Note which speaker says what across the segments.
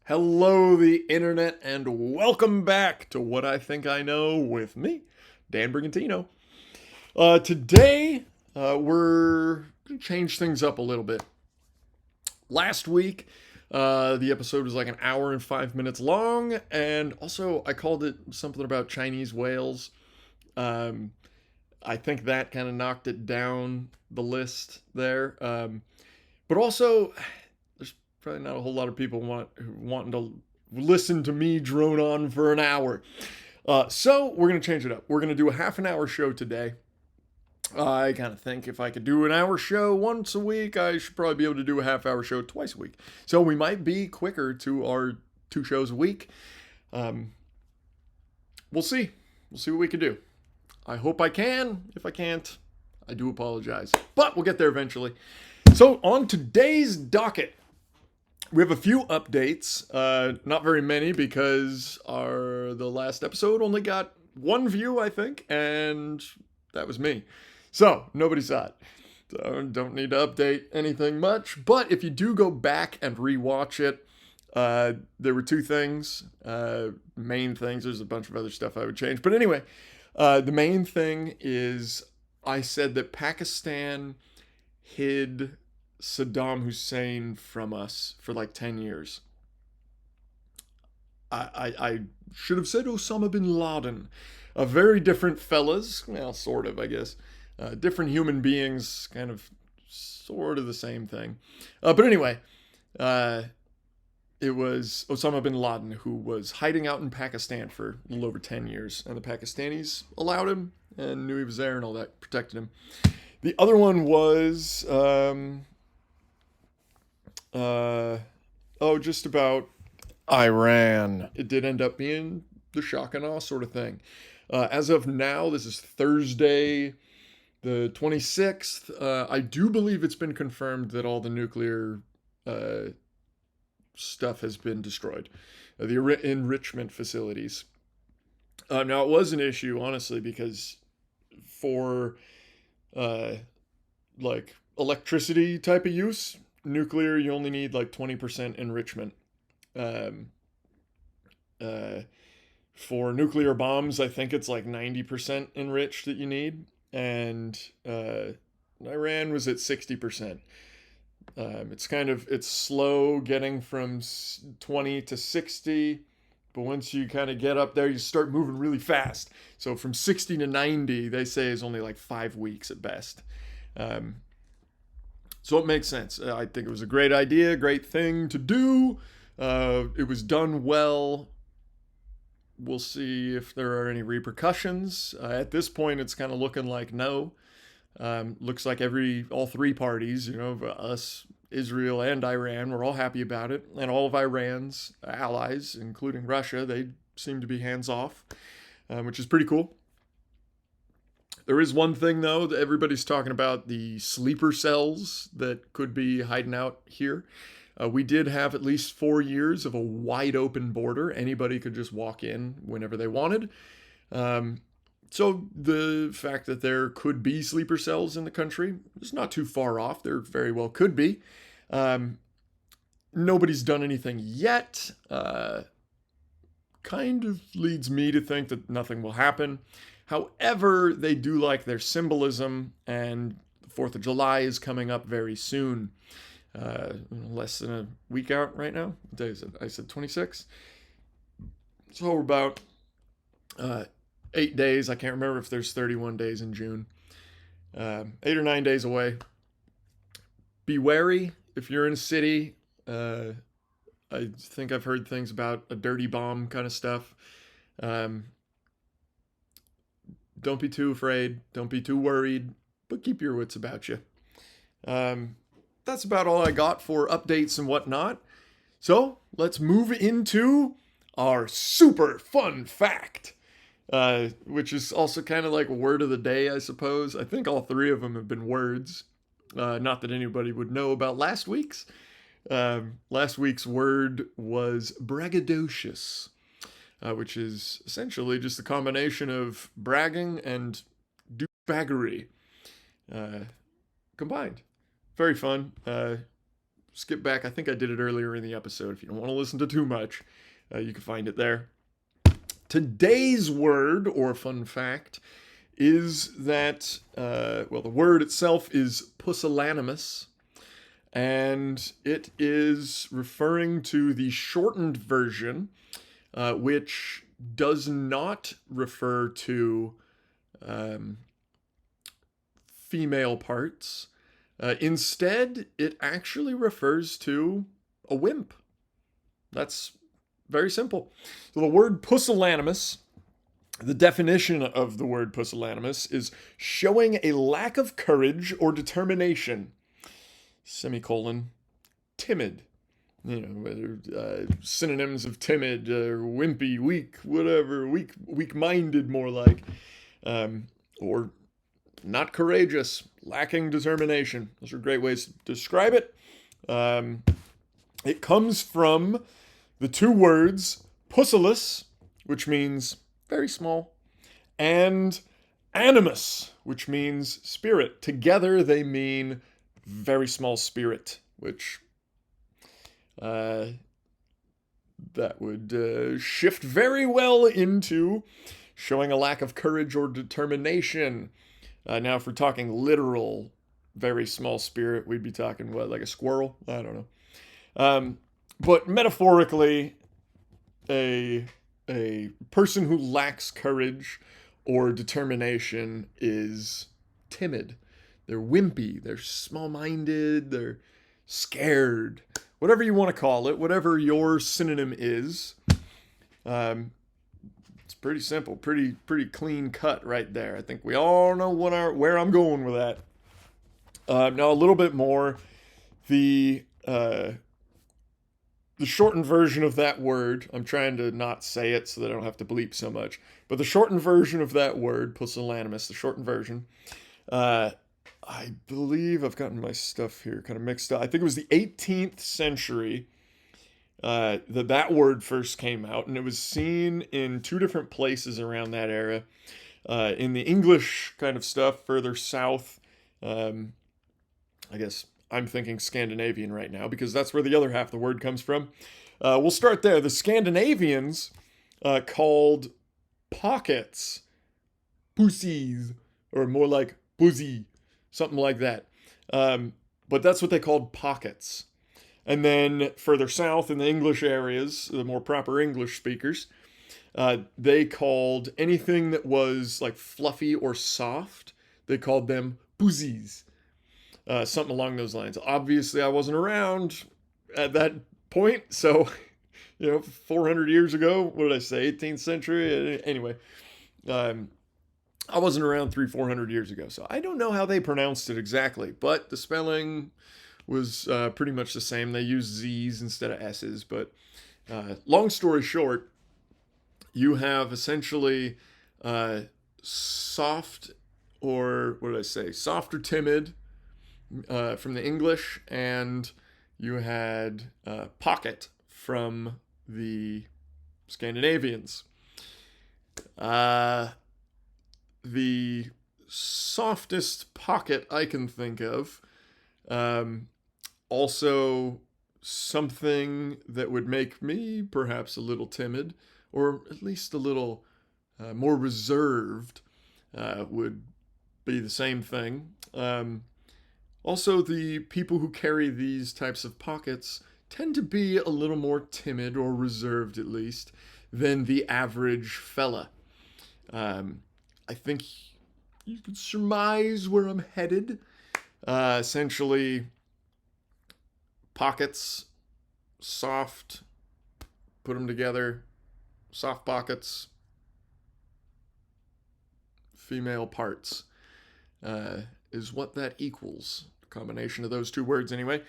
Speaker 1: Hello, the internet, and welcome back to What I Think I Know with me, Dan Brigantino. Today, we're going to change things up a little bit. Last week, the episode was like an hour and 5 minutes long, and also I called it something about Chinese whales. Um, I think that kind of knocked it down the list there. But also, there's probably not a whole lot of people wanting to listen to me drone on for an hour. So we're gonna change it up. We're gonna do a half an hour show today. I kind of think if I could do an hour show once a week, I should probably be able to do a half hour show twice a week. So we might be quicker to our 2 shows a week. Um, we'll see. We'll see what we can do. I hope I can. If I can't, I do apologize. But we'll get there eventually. So on today's docket, we have a few updates. Not very many because the last episode only got one view, I think, and that was me. So nobody saw it. So don't need to update anything much. But if you do go back and rewatch it, there were two things, main things. There's a bunch of other stuff I would change. But anyway, the main thing is I said that Pakistan hid Saddam Hussein from us for like 10 years. I should have said Osama bin Laden. Very different fellas. Well, sort of, I guess. Different human beings, kind of, sort of the same thing. But anyway, it was Osama bin Laden who was hiding out in Pakistan for a little over 10 years. And the Pakistanis allowed him and knew he was there and all that, protected him. The other one was just about Iran. It did end up being the shock and awe sort of thing. As of now, this is Thursday, the 26th. I do believe it's been confirmed that all the nuclear stuff has been destroyed, the enrichment facilities. Now, it was an issue, honestly, because for like electricity type of use, nuclear, you only need like 20% enrichment. Um, uh, for nuclear bombs, I think it's like 90% enriched that you need. And Iran was at 60%. It's slow getting from 20 to 60, but once you kind of get up there, you start moving really fast. So from 60 to 90, they say is only like 5 weeks at best. Um, so it makes sense. I think it was a great idea, great thing to do. It was done well. We'll see if there are any repercussions. At this point, it's kind of looking like no. Looks like all three parties, us, Israel, and Iran, were all happy about it. And all of Iran's allies, including Russia, they seem to be hands off, which is pretty cool. There is one thing, though, that everybody's talking about: the sleeper cells that could be hiding out here. We did have at least 4 years of a wide open border. Anybody could just walk in whenever they wanted. So the fact that there could be sleeper cells in the country is not too far off. There very well could be. Nobody's done anything yet. Kind of leads me to think that nothing will happen. However, they do like their symbolism, and the 4th of July is coming up very soon. Less than a week out right now. What day is it? I said 26. So we're about 8 days. I can't remember if there's 31 days in June. 8 or 9 days away. Be wary if you're in a city. I think I've heard things about a dirty bomb kind of stuff. Um, don't be too afraid. Don't be too worried. But keep your wits about you. That's about all I got for updates and whatnot. So let's move into our super fun fact, which is also kind of like word of the day, I suppose. I think all three of them have been words. Not that anybody would know about last week's. Last week's word was braggadocious, which is essentially just a combination of bragging and douchebaggery combined. Very fun. skip back. I think I did it earlier in the episode. If you don't want to listen to too much, you can find it there. Today's word or fun fact is that, the word itself is pusillanimous, and it is referring to the shortened version, which does not refer to female parts. Instead, it actually refers to a wimp. That's very simple. So the word pusillanimous, the definition of the word pusillanimous is showing a lack of courage or determination, semicolon, timid. You know, whether synonyms of timid, wimpy, weak, whatever, weak-minded more like, or not courageous, lacking determination. Those are great ways to describe it. It comes from the two words pusillus, which means very small, and animus, which means spirit. Together they mean very small spirit, which that would shift very well into showing a lack of courage or determination. Now, if we're talking literal, very small spirit, we'd be talking, what, like a squirrel? I don't know. But metaphorically, a person who lacks courage or determination is timid. They're wimpy. They're small-minded. They're scared. Whatever you want to call it, whatever your synonym is. It's pretty simple, pretty clean cut right there. I think we all know where I'm going with that. Now a little bit more. The shortened version of that word, I'm trying to not say it so that I don't have to bleep so much, but the shortened version of that word, pusillanimous, the shortened version, I believe I've gotten my stuff here kind of mixed up. I think it was the 18th century that word first came out, and it was seen in two different places around that era. In the English kind of stuff, further south, I guess I'm thinking Scandinavian right now, because that's where the other half of the word comes from. We'll start there. The Scandinavians called pockets pussies, or more like pussy, something like that. But that's what they called pockets. And then further south in the English areas, the more proper English speakers, they called anything that was like fluffy or soft, they called them pussies. Something along those lines. Obviously, I wasn't around at that point, so, 400 years ago, what did I say, 18th century? Anyway, I wasn't around 400 years ago, so I don't know how they pronounced it exactly, but the spelling was pretty much the same. They used Z's instead of S's, but long story short, you have essentially soft, or what did I say, soft or timid from the English, and you had pocket from the Scandinavians. The softest pocket I can think of, also something that would make me perhaps a little timid, or at least a little more reserved, would be the same thing. Also, the people who carry these types of pockets tend to be a little more timid, or reserved at least, than the average fella. I think you can surmise where I'm headed. Essentially, pockets, soft, put them together, soft pockets, female parts, is what that equals. A combination of those two words, anyway.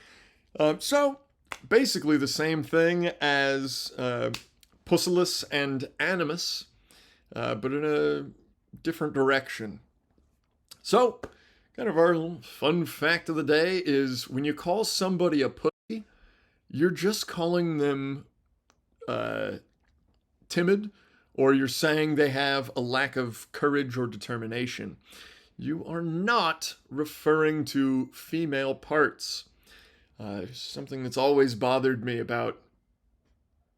Speaker 1: So, basically the same thing as pusillus and animus, but in a different direction. So, kind of our fun fact of the day is when you call somebody a pussy, you're just calling them timid, or you're saying they have a lack of courage or determination. You are not referring to female parts. Something that's always bothered me about,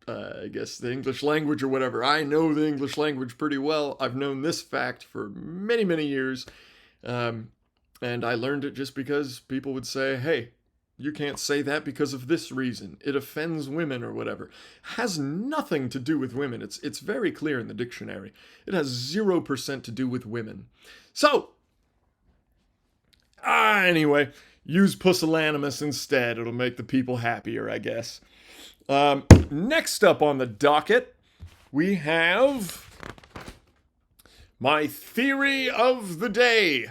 Speaker 1: I guess, the English language or whatever. I know the English language pretty well. I've known this fact for many, many years. Um, and I learned it just because people would say, hey, you can't say that because of this reason. It offends women or whatever. Has nothing to do with women. It's very clear in the dictionary. It has 0% to do with women. So, anyway, use pusillanimous instead. It'll make the people happier, I guess. Next up on the docket, we have my theory of the day.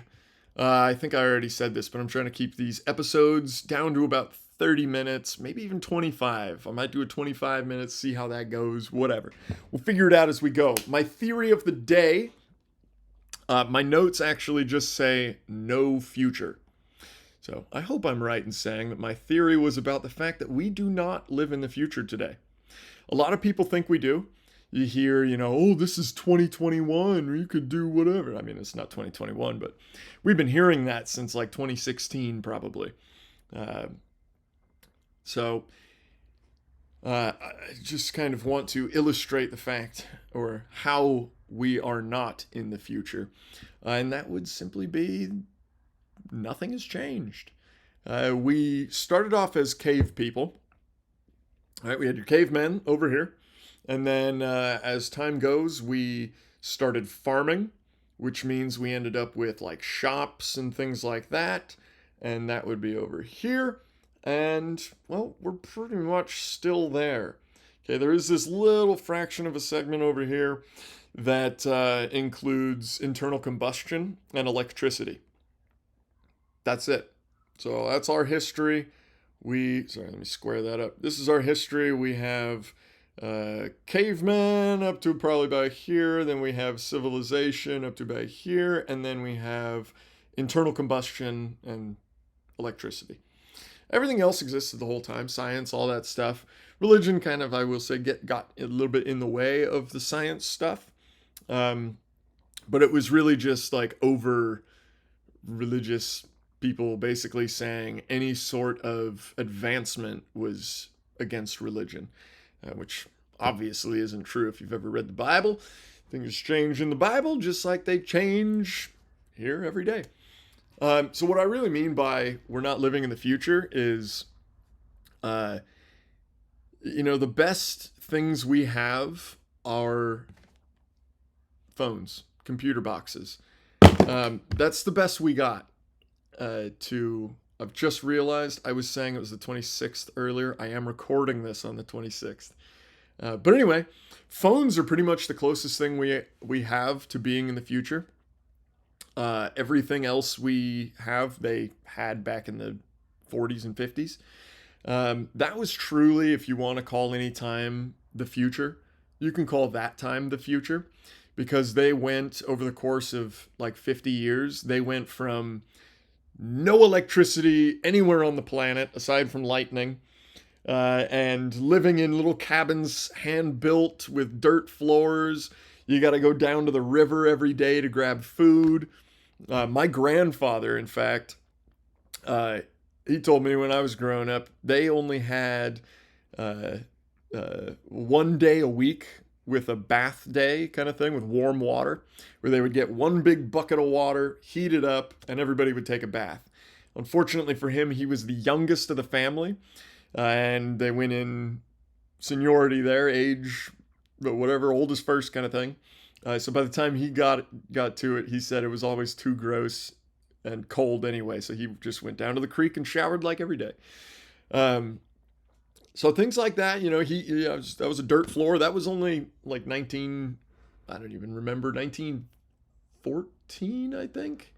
Speaker 1: I think I already said this, but I'm trying to keep these episodes down to about 30 minutes, maybe even 25. I might do a 25 minutes, see how that goes, whatever. We'll figure it out as we go. My theory of the day, my notes actually just say no future. So I hope I'm right in saying that my theory was about the fact that we do not live in the future today. A lot of people think we do. You hear, oh, this is 2021, you could do whatever. I mean, it's not 2021, but we've been hearing that since like 2016, probably. So I just kind of want to illustrate the fact or how we are not in the future. And that would simply be nothing has changed. We started off as cave people. All right, we had your cavemen over here. And then as time goes, we started farming, which means we ended up with like shops and things like that. And that would be over here. And, well, we're pretty much still there. Okay, there is this little fraction of a segment over here that includes internal combustion and electricity. That's it. So that's our history. Sorry, let me square that up. This is our history. We have cavemen up to probably about here. Then we have civilization up to about here. And then we have internal combustion and electricity. Everything else existed the whole time. Science, all that stuff. Religion kind of, I will say, got a little bit in the way of the science stuff. But it was really just like over religious people basically saying any sort of advancement was against religion, which obviously isn't true if you've ever read the Bible. Things change in the Bible just like they change here every day. So what I really mean by we're not living in the future is, the best things we have are phones, computer boxes. That's the best we got. I've just realized I was saying it was the 26th earlier. I am recording this on the 26th. But anyway, phones are pretty much the closest thing we have to being in the future. Everything else we have, they had back in the 40s and 50s. That was truly, if you want to call any time the future, you can call that time the future, because they went over the course of like 50 years, they went from no electricity anywhere on the planet aside from lightning, and living in little cabins hand built with dirt floors. You got to go down to the river every day to grab food. My grandfather, in fact, he told me when I was growing up, they only had 1 day a week with a bath day kind of thing with warm water, where they would get one big bucket of water, heat it up, and everybody would take a bath. Unfortunately for him, he was the youngest of the family, and they went in seniority there, age, whatever, oldest first kind of thing. So by the time he got to it, he said it was always too gross and cold anyway. So he just went down to the creek and showered like every day. So things like that, that was a dirt floor. That was only like I don't even remember, 1914, I think.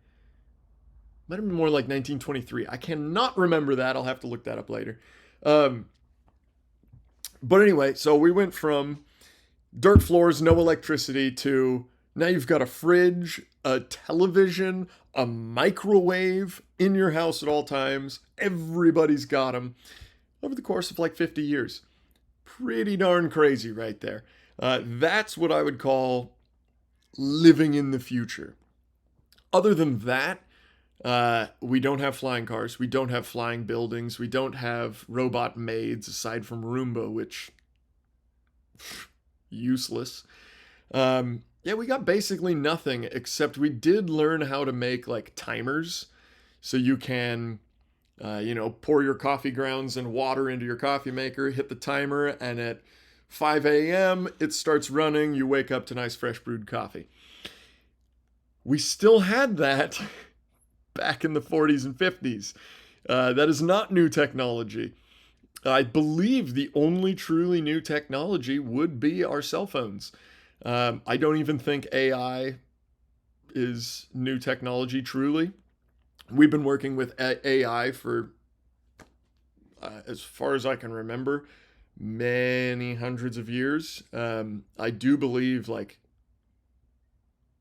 Speaker 1: Might have been more like 1923. I cannot remember that. I'll have to look that up later. But anyway, so we went from dirt floors, no electricity, to now you've got a fridge, a television, a microwave in your house at all times. Everybody's got them over the course of like 50 years. Pretty darn crazy right there. That's what I would call living in the future. Other than that, We don't have flying cars. We don't have flying buildings. We don't have robot maids aside from Roomba, which useless. Yeah, we got basically nothing except we did learn how to make like timers, so you can, pour your coffee grounds and water into your coffee maker, hit the timer, and at 5 a.m. it starts running. You wake up to nice fresh brewed coffee. We still had that back in the 40s and 50s. That is not new technology. I believe the only truly new technology would be our cell phones. I don't even think AI is new technology truly. We've been working with AI for, as far as I can remember, many hundreds of years. I do believe, like,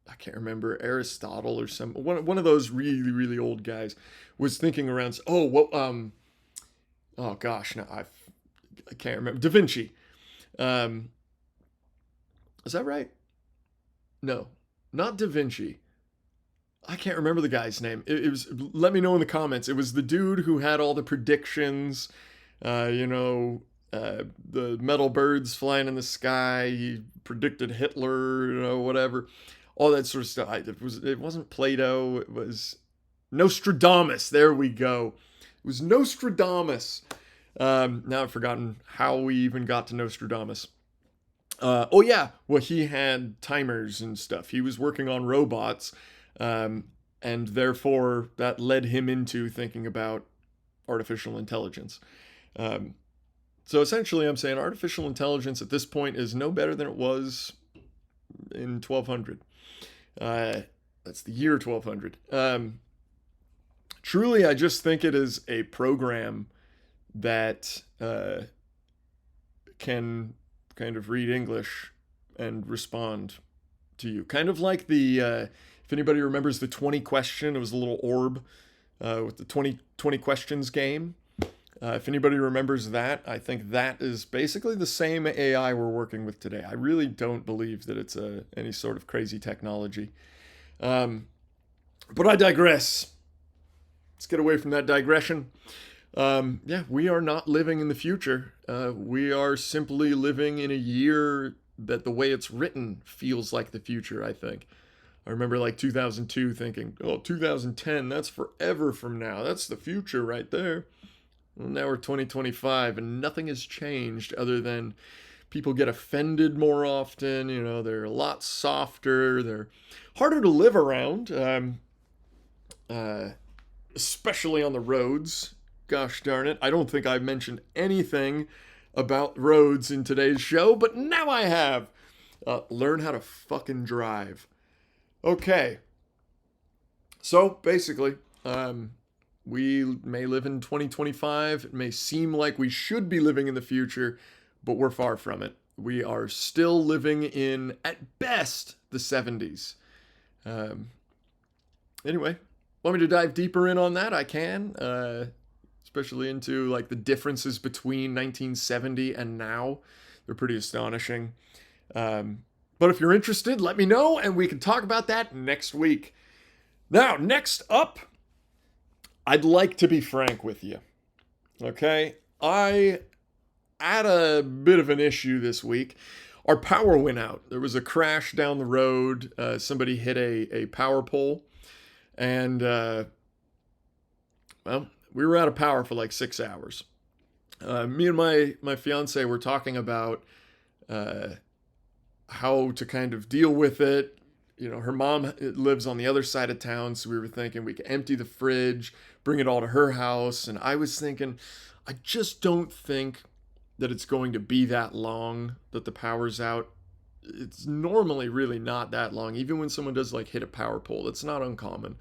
Speaker 1: I can't remember, Aristotle or one of those really really old guys was thinking around. Oh, what? Oh gosh, no, I can't remember. Da Vinci. Um, is that right? No, not Da Vinci. I can't remember the guy's name. It was. Let me know in the comments. It was the dude who had all the predictions. The metal birds flying in the sky. He predicted Hitler. Whatever. All that sort of stuff. It wasn't Plato. It was Nostradamus. There we go. It was Nostradamus. Now I've forgotten how we even got to Nostradamus. Oh yeah, well he had timers and stuff. He was working on robots, um, and therefore that led him into thinking about artificial intelligence. Um, so essentially, I'm saying artificial intelligence at this point is no better than it was in 1200. That's the year 1200. Truly, I just think it is a program that can kind of read English and respond to you. Kind of like if anybody remembers the 20 question, it was a little orb with the 20 questions game. If anybody remembers that, I think that is basically the same AI we're working with today. I really don't believe that it's any sort of crazy technology. But I digress. Let's get away from that digression. Yeah, we are not living in the future. We are simply living in a year that the way it's written feels like the future, I think. I remember like 2002 thinking, oh, 2010, that's forever from now. That's the future right there. Well, now we're 2025 and nothing has changed other than people get offended more often. They're a lot softer. They're harder to live around, uh, especially on the roads. Gosh darn it. I don't think I've mentioned anything about roads in today's show, but now I have. Learn how to fucking drive. Okay. So basically, we may live in 2025. It may seem like we should be living in the future, but we're far from it. We are still living in, at best, the 70s. Anyway, want me to dive deeper in on that? I can. Especially into like the differences between 1970 and now. They're pretty astonishing. But if you're interested, let me know and we can talk about that next week. Now, next up, I'd like to be frank with you. Okay? I had a bit of an issue this week. Our power went out. There was a crash down the road. Somebody hit a power pole. And, well, we were out of power for like 6 hours. Me and my fiance were talking about how to kind of deal with it. Her mom lives on the other side of town, so we were thinking we could empty the fridge, bring it all to her house. And I was thinking, I just don't think that it's going to be that long that the power's out. It's normally really not that long, even when someone does like hit a power pole. It's not uncommon.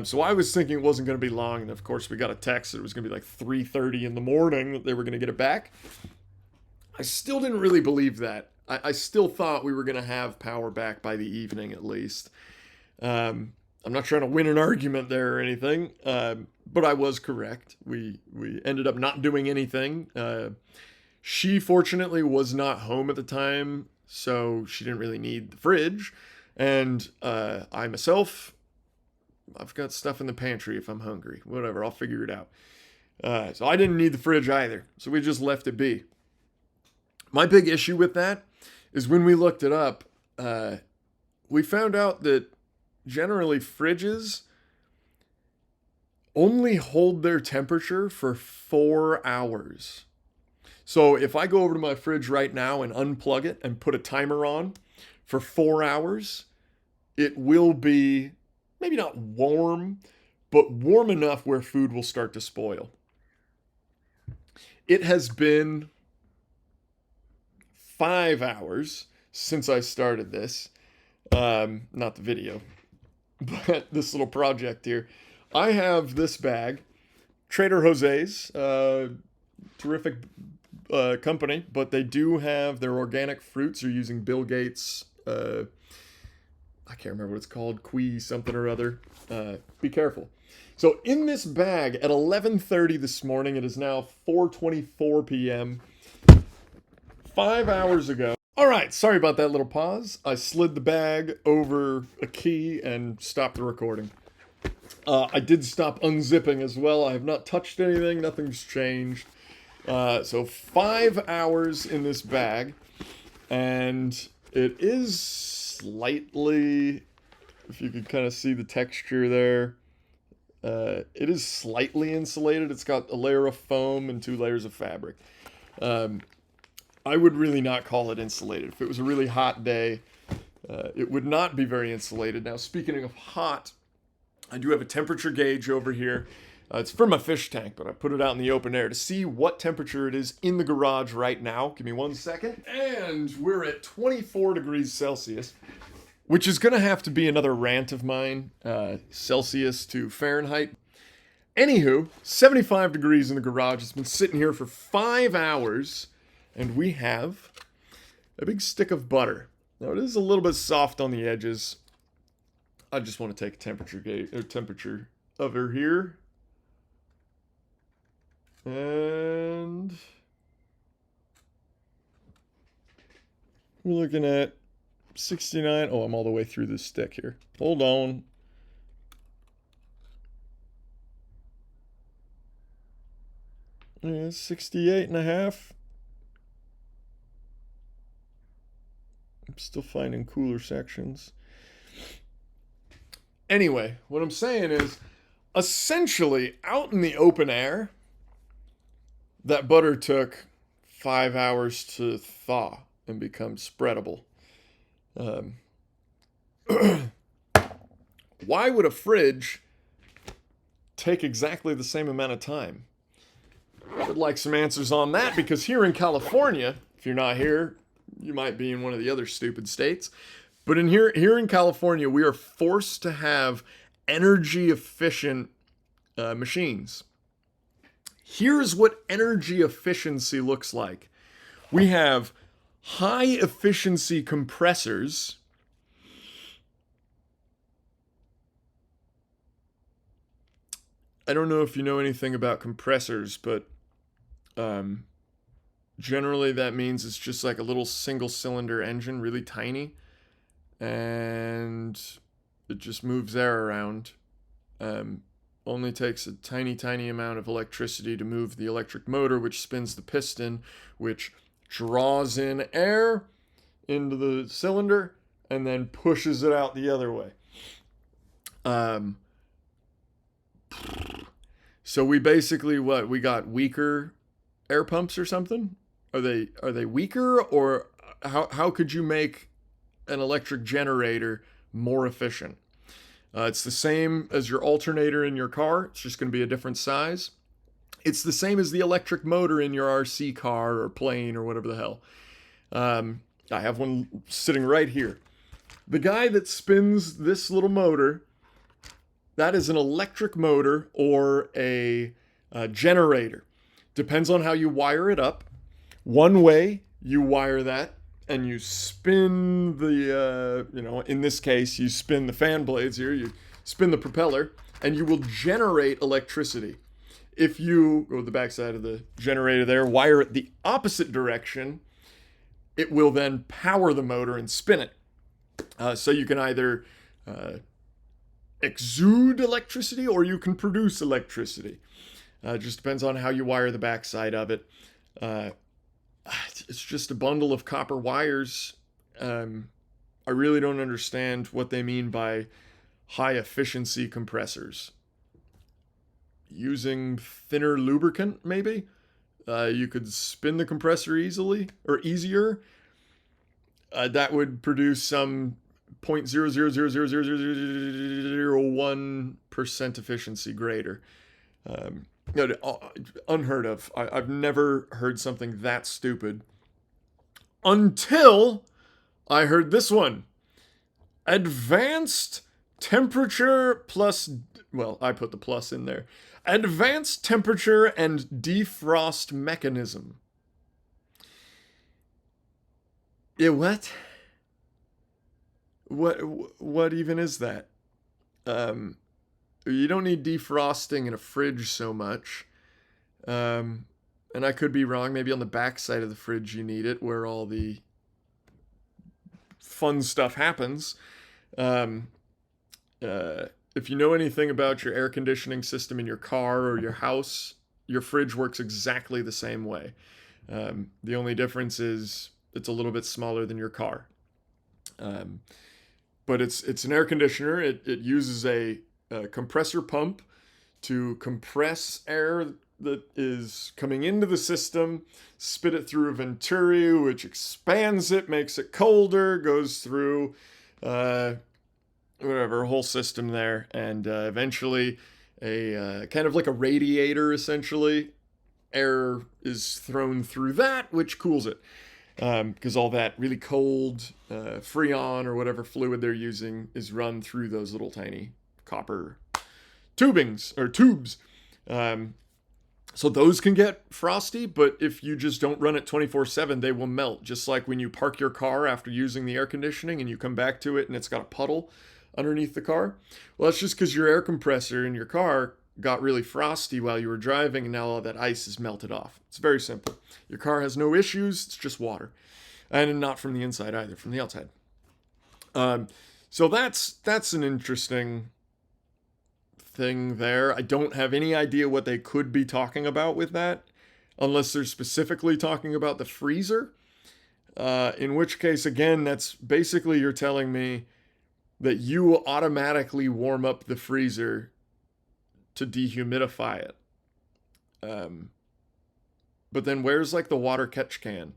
Speaker 1: So I was thinking it wasn't going to be long, and of course we got a text that it was going to be like 3:30 in the morning that they were going to get it back. I still didn't really believe that. I still thought we were going to have power back by the evening at least. I'm not trying to win an argument there or anything, but I was correct. We ended up not doing anything. She fortunately was not home at the time, so she didn't really need the fridge. And I myself I've got stuff in the pantry if I'm hungry. Whatever, I'll figure it out. So I didn't need the fridge either. So we just left it be. My big issue with that is when we looked it up, we found out that generally fridges only hold their temperature for 4 hours. So if I go over to my fridge right now and unplug it and put a timer on for 4 hours, it will be maybe not warm, but warm enough where food will start to spoil. It has been 5 hours since I started this. Not the video, but this little project here. I have this bag, Trader Jose's, terrific company, but they do have their organic fruits are using Bill Gates. I can't remember what it's called, Quee something or other. Be careful. So in this bag at 11:30 this morning, it is now 4:24 p.m. 5 hours ago. All right, sorry about that little pause. I slid the bag over a key and stopped the recording. I did stop unzipping as well. I have not touched anything. Nothing's changed. So 5 hours in this bag, and it is slightly, if you could kind of see the texture there, it is slightly insulated. It's got a layer of foam and 2 layers of fabric. I would really not call it insulated. If it was a really hot day, it would not be very insulated. Now, speaking of hot, I do have a temperature gauge over here. It's for my fish tank, but I put it out in the open air to see what temperature it is in the garage right now. Give me 1 second. And we're at 24 degrees Celsius, which is going to have to be another rant of mine, Celsius to Fahrenheit. Anywho, 75 degrees in the garage. It's been sitting here for 5 hours, and we have a big stick of butter. Now, it is a little bit soft on the edges. I just want to take a temperature of her here. And we're looking at 69. Oh, I'm all the way through this stick here. Hold on. Yeah, 68 and a half. I'm still finding cooler sections. Anyway, what I'm saying is, essentially, out in the open air, that butter took 5 hours to thaw and become spreadable. Why would a fridge take exactly the same amount of time? I would like some answers on that, because here in California, if you're not here, you might be in one of the other stupid states. But here in California, we are forced to have energy efficient machines. Here's what energy efficiency looks like. We have high efficiency compressors. I don't know if you know anything about compressors, but generally that means it's just like a little single cylinder engine, really tiny, and it just moves air around. Only takes a tiny amount of electricity to move the electric motor, which spins the piston, which draws in air into the cylinder and then pushes it out the other way. So we basically, we got weaker air pumps or something? Are they weaker, or how could you make an electric generator more efficient? It's the same as your alternator in your car. It's just going to be a different size. It's the same as the electric motor in your RC car or plane or whatever the hell. I have one sitting right here. The guy that spins this little motor, that is an electric motor or a generator. Depends on how you wire it up. One way you wire that, and you spin the, in this case, you spin the fan blades here, you spin the propeller, and you will generate electricity. If you go to the backside of the generator there, wire it the opposite direction, it will then power the motor and spin it. So you can either exude electricity or you can produce electricity. It just depends on how you wire the backside of it. Uh, it's just a bundle of copper wires. I really don't understand what they mean by high efficiency compressors. Using thinner lubricant, maybe? You could spin the compressor easily or easier. That would produce some 0.0000001% efficiency greater. Unheard of. I've never heard something that stupid until I heard this one. Advanced temperature plus, well, I put the plus in there. Advanced temperature and defrost mechanism. Yeah, what? What even is that? Um, you don't need defrosting in a fridge so much. Um, and I could be wrong. Maybe on the back side of the fridge you need it, where all the fun stuff happens. Um, if you know anything about your air conditioning system in your car or your house, your fridge works exactly the same way. The only difference is it's a little bit smaller than your car. Um, but it's an air conditioner. It uses a compressor pump to compress air that is coming into the system, spit it through a venturi, which expands it, makes it colder, goes through whatever, whole system there, and eventually a kind of like a radiator, essentially. Air is thrown through that, which cools it. Because all that really cold Freon or whatever fluid they're using is run through those little tiny copper tubings or tubes. So those can get frosty, but if you just don't run it 24/7, they will melt. Just like when you park your car after using the air conditioning and you come back to it and it's got a puddle underneath the car. Well, that's just because your air compressor in your car got really frosty while you were driving and now all that ice is melted off. It's very simple. Your car has no issues, it's just water. And not from the inside either, from the outside. So that's an interesting thing there. I don't have any idea what they could be talking about with that, unless they're specifically talking about the freezer. In which case, again, that's basically you're telling me that you automatically warm up the freezer to dehumidify it. But then where's like the water catch can?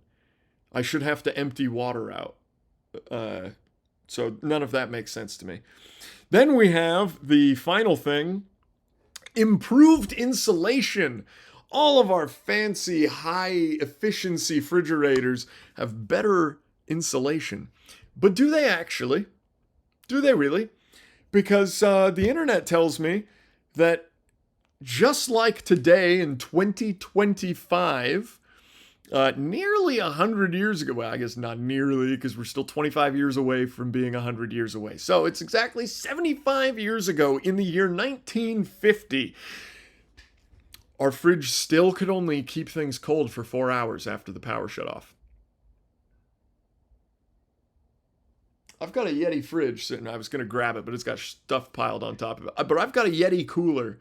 Speaker 1: I should have to empty water out. So none of that makes sense to me. Then we have the final thing, improved insulation. All of our fancy high efficiency refrigerators have better insulation. But do they actually? Do they really? Because the internet tells me that just like today in 2025, nearly 100 years ago, well, I guess not nearly because we're still 25 years away from being 100 years away. So it's exactly 75 years ago in the year 1950. Our fridge still could only keep things cold for 4 hours after the power shut off. I've got a Yeti fridge sitting. I was going to grab it, but it's got stuff piled on top of it. But I've got a Yeti cooler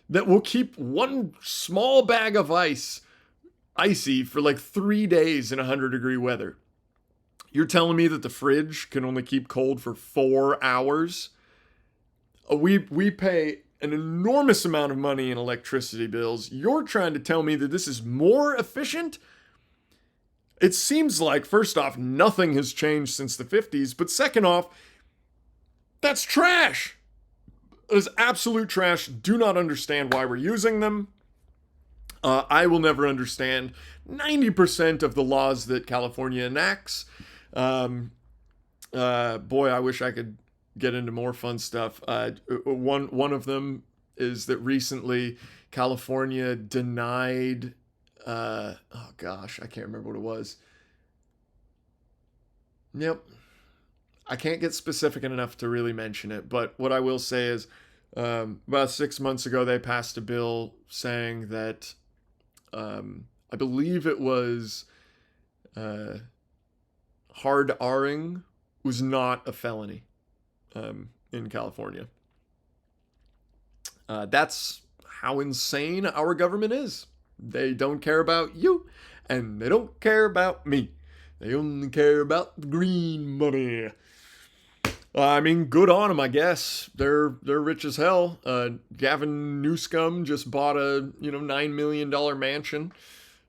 Speaker 1: that will keep one small bag of icy for like 3 days in 100-degree weather. You're telling me that the fridge can only keep cold for 4 hours? We pay an enormous amount of money in electricity bills. You're trying to tell me that this is more efficient? It seems like, first off, nothing has changed since the 50s, but second off, that's trash. It is absolute trash. Do not understand why we're using them. I will never understand 90% of the laws that California enacts. Boy, I wish I could get into more fun stuff. One of them is that recently California denied. Oh gosh, I can't remember what it was. Yep, I can't get specific enough to really mention it. But what I will say is, about 6 months ago, they passed a bill saying that I believe it was hard Ring was not a felony in California. That's how insane our government is. They don't care about you, and they don't care about me. They only care about the green money. I mean, good on them, I guess. They're rich as hell. Gavin Newsom just bought a $9 million mansion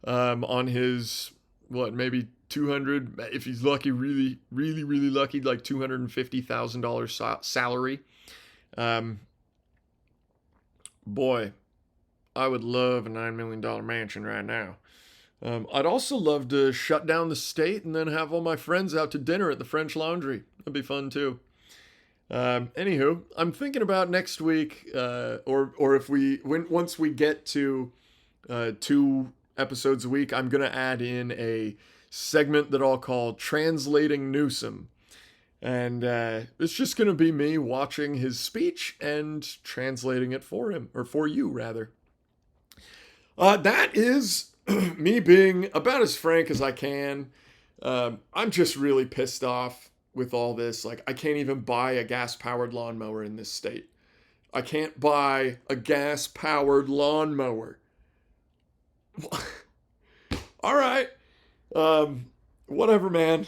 Speaker 1: on his maybe 200, if he's lucky, really really really lucky, like $250,000 salary. Um, Boy, I would love a $9 million mansion right now. I'd also love to shut down the state and then have all my friends out to dinner at the French Laundry. That'd be fun too. Anywho, I'm thinking about next week, or if once we get to 2 episodes a week, I'm gonna add in a segment that I'll call "Translating Newsom," and it's just gonna be me watching his speech and translating it for him, or for you rather. That is me being about as frank as I can. I'm just really pissed off with all this. Like, I can't even buy a gas powered lawnmower in this state. I can't buy a gas powered lawnmower. All right. Whatever, man.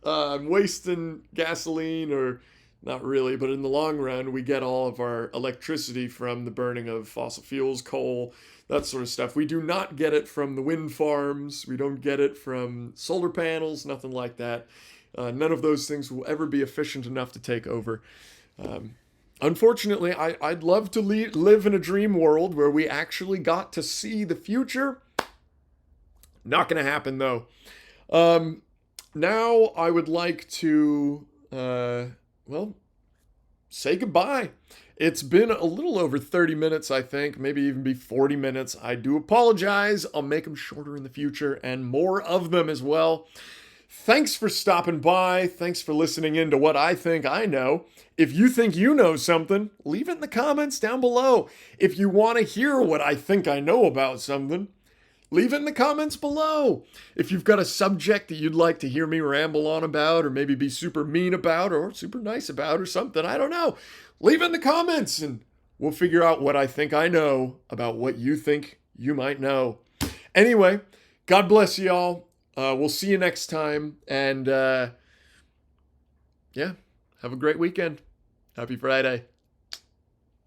Speaker 1: I'm wasting gasoline, or not really, but in the long run, we get all of our electricity from the burning of fossil fuels, coal, that sort of stuff. We do not get it from the wind farms. We don't get it from solar panels, nothing like that. None of those things will ever be efficient enough to take over. Unfortunately, I'd love to live in a dream world where we actually got to see the future. Not going to happen, though. Now I would like to, say goodbye. It's been a little over 30 minutes, I think, maybe even be 40 minutes. I do apologize. I'll make them shorter in the future and more of them as well. Thanks for stopping by. Thanks for listening in to what I think I know. If you think you know something, leave it in the comments down below. If you want to hear what I think I know about something, leave it in the comments below. If you've got a subject that you'd like to hear me ramble on about, or maybe be super mean about, or super nice about, or something, I don't know, leave it in the comments and we'll figure out what I think I know about what you think you might know. Anyway, God bless y'all. We'll see you next time. And have a great weekend. Happy Friday.